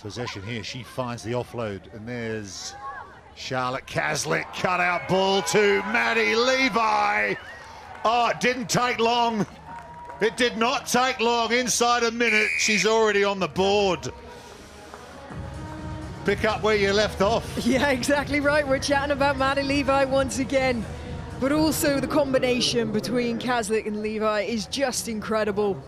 Possession here, she finds the offload, and there's Charlotte Caslick, cut out ball to Maddi Levi. Oh, it didn't take long. It did not take long. Inside a minute, she's already on the board. Pick up where you left off. Yeah, exactly right. We're chatting about Maddi Levi once again. But also the combination between Caslick and Levi is just incredible.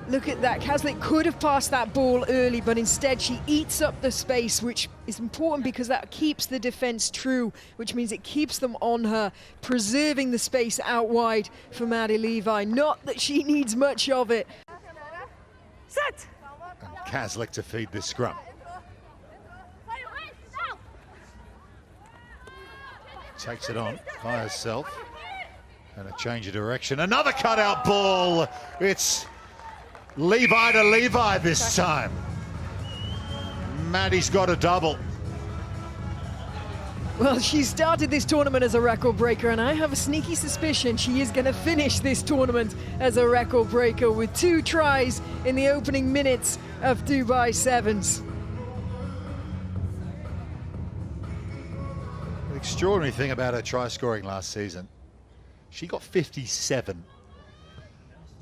Look at that. Caslick could have passed that ball early, but instead she eats up the space, which is important because that keeps the defense true, which means it keeps them on her, preserving the space out wide for Maddi Levi. Not that she needs much of it. Set! And Caslick to feed this scrum. Takes it on by herself. And a change of direction. Another cutout ball. It's Levi to Levi this time. Maddi's got a double. Well, she started this tournament as a record breaker, and I have a sneaky suspicion she is going to finish this tournament as a record breaker with 2 tries in the opening minutes of Dubai Sevens. The extraordinary thing about her try scoring last season, she got 57.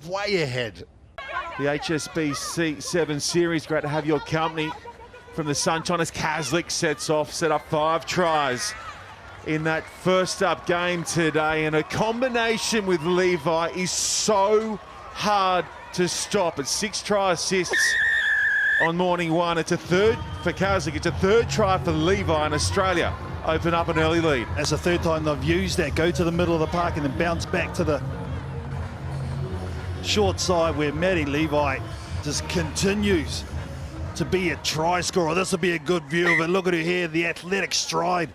Way ahead. The HSBC SVNS Series, great to have your company from the Sunshine as Caslick set up 5 tries in that first up game today, and a combination with Levi is so hard to stop. It's 6 try assists on morning one. It's a third for Caslick, it's a 3rd try for Levi, and Australia open up an early lead. That's the 3rd time they've used that, go to the middle of the park and then bounce back to the short side where Maddi Levi just continues to be a try scorer. This will be a good view of it. Look at her here, the athletic stride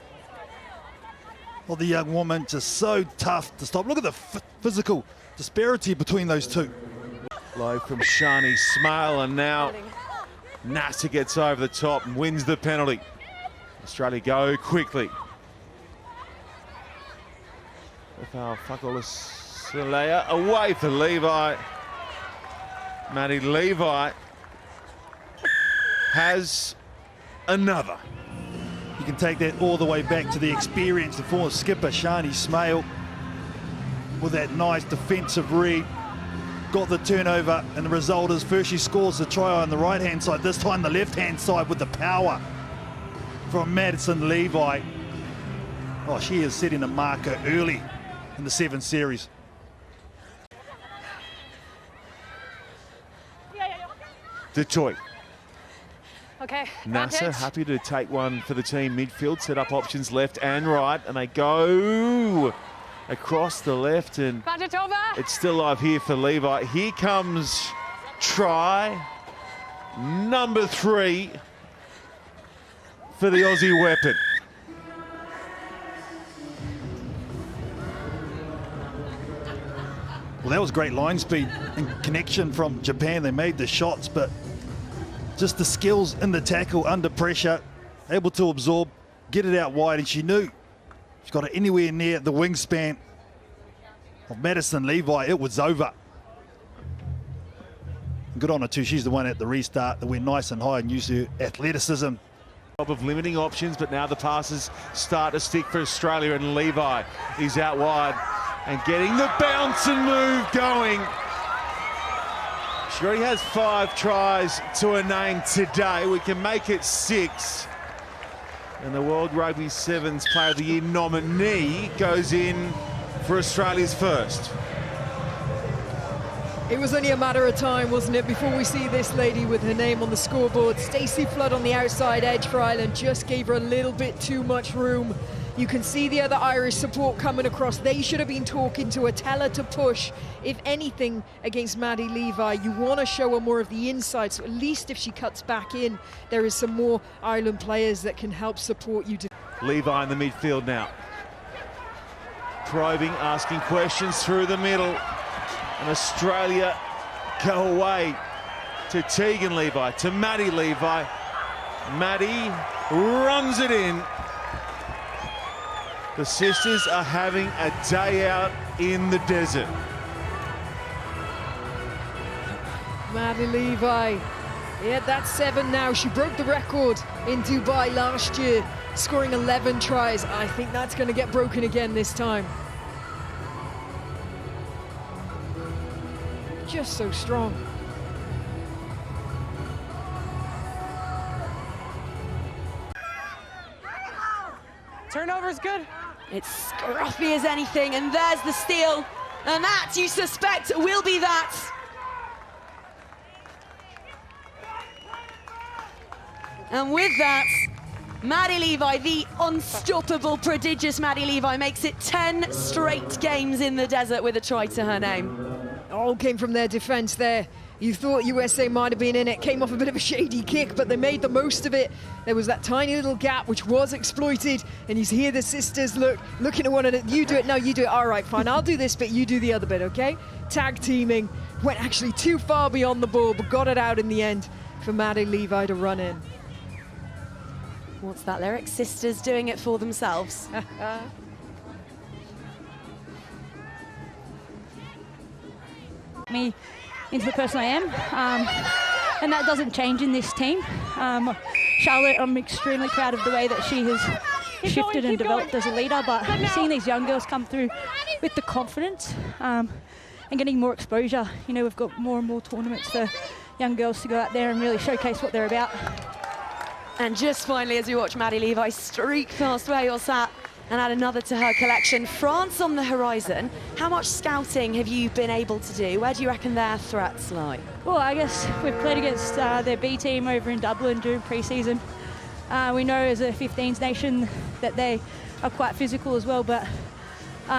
of the young woman, just so tough to stop. Look at the physical disparity between those two. Low from Shani Smale, and now Nasser gets over the top and wins the penalty. Australia go quickly. Fakola away for Levi. Maddi Levi has another. You can take that all the way back to the experience, the former skipper Shani Smale with that nice defensive read. Got the turnover, and the result is first she scores the try on the right-hand side, this time the left-hand side with the power from Madison Levi. Oh, she is setting a marker early in the 7 series. Detroit. Okay. Nasser happy to take one for the team midfield, set up options left and right, and they go across the left, and it's still live here for Levi. Here comes try number 3 for the Aussie weapon. Well, that was great line speed and connection from Japan. They made the shots, but just the skills in the tackle under pressure, able to absorb, get it out wide, and she knew she got it anywhere near the wingspan of Madison Levi, it was over. Good on her too, she's the one at the restart that went nice and high and used her athleticism. Of limiting options, but now the passes start to stick for Australia, and Levi is out wide and getting the bounce and move going. She already has 5 tries to her name today. We can make it 6. And the World Rugby Sevens Player of the Year nominee goes in for Australia's first. It was only a matter of time, wasn't it, before we see this lady with her name on the scoreboard. Stacey Flood on the outside edge for Ireland just gave her a little bit too much room. You can see the other Irish support coming across. They should have been talking to her, tell her to push. If anything, against Maddi Levi, you want to show her more of the inside, so at least if she cuts back in, there is some more Ireland players that can help support you. Levi in the midfield now. Probing, asking questions through the middle. And Australia go away to Tegan Levi, to Maddi Levi. Maddi runs it in. The sisters are having a day out in the desert. Maddi Levi Yeah, that's 7 now. She broke the record in Dubai last year, scoring 11 tries. I think that's going to get broken again this time. Just so strong. Turnover's good. It's scruffy as anything, and there's the steal. And that, you suspect, will be that. And with that, Maddi Levi, the unstoppable, prodigious Maddi Levi, makes it 10 straight games in the desert with a try to her name. All came from their defense there. You thought USA might have been in it, came off a bit of a shady kick, but they made the most of it. There was that tiny little gap which was exploited, and you hear the sisters looking at one another. You do it, no, you do it. All right, fine, I'll do this bit, you do the other bit, okay? Tag teaming, went actually too far beyond the ball, but got it out in the end for Maddi Levi to run in. What's that lyric? Sisters doing it for themselves. Me into the person I am, and that doesn't change in this team. Charlotte, I'm extremely proud of the way that she has shifted and developed as a leader, but seeing these young girls come through with the confidence and getting more exposure, you know, we've got more and more tournaments for young girls to go out there and really showcase what they're about. And just finally, as we watch Maddi Levi streak past where you're sat and add another to her collection, France on the horizon. How much scouting have you been able to do? Where do you reckon their threats lie? Well, I guess we've played against their B team over in Dublin during pre-season. We know as a 15s nation that they are quite physical as well, but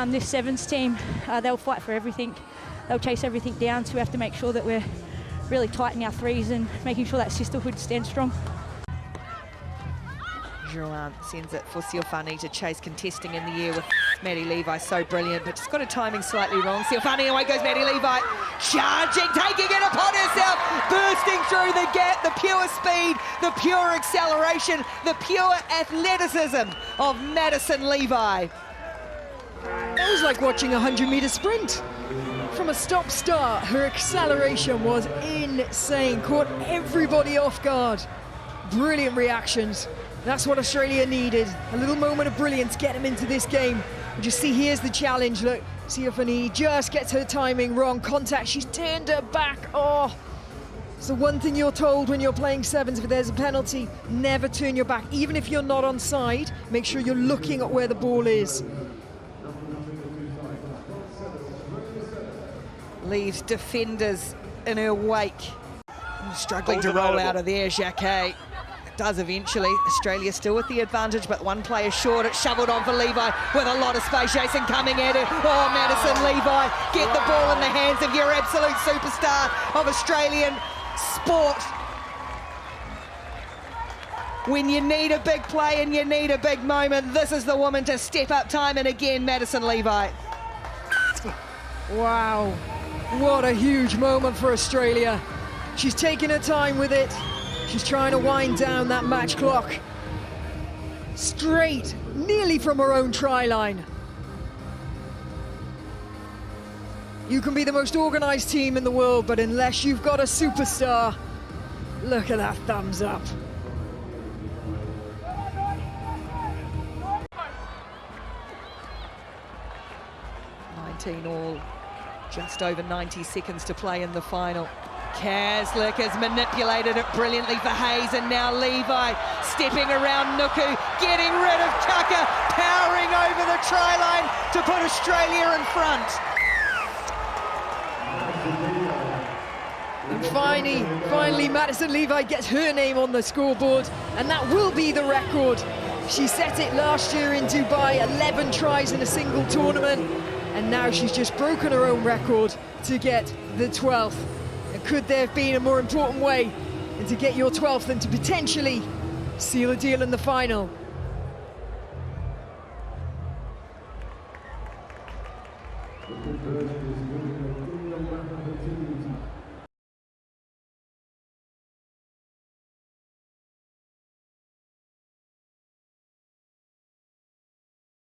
this sevens team, they'll fight for everything. They'll chase everything down, so we have to make sure that we're really tight in our threes and making sure that sisterhood stands strong. Joanne sends it for Siofani to chase contesting in the air with Maddi Levi, so brilliant, but just got her timing slightly wrong. Siofani, away goes Maddi Levi, charging, taking it upon herself, bursting through the gap, the pure speed, the pure acceleration, the pure athleticism of Madison Levi. It was like watching a 100-meter sprint. From a stop-start, her acceleration was insane, caught everybody off guard. Brilliant reactions. That's what Australia needed. A little moment of brilliance, get them into this game. And just see, here's the challenge. Look, Siofani just gets her timing wrong. Contact, she's turned her back. Oh, it's the one thing you're told when you're playing sevens. If there's a penalty, never turn your back. Even if you're not onside, make sure you're looking at where the ball is. Leaves defenders in her wake. Struggling to roll out of there, Jacquet. Does eventually. Australia still with the advantage, but one player short. It's shoveled on for Levi with a lot of space. Jason coming at it. Oh, Madison Levi, get the ball in the hands of your absolute superstar of Australian sport. When you need a big play and you need a big moment, this is the woman to step up time and again, Madison Levi. Wow, what a huge moment for Australia. She's taking her time with it. She's trying to wind down that match clock. Straight, nearly from her own try line. You can be the most organized team in the world, but unless you've got a superstar, look at that thumbs up. All, just over 90 seconds to play in the final. Kaslik has manipulated it brilliantly for Hayes, and now Levi stepping around Nuku, getting rid of Tucker, powering over the try line to put Australia in front. And finally, Madison Levi gets her name on the scoreboard, and that will be the record. She set it last year in Dubai, 11 tries in a single tournament. And now she's just broken her own record to get the 12th. And could there have been a more important way to get your 12th than to potentially seal a deal in the final?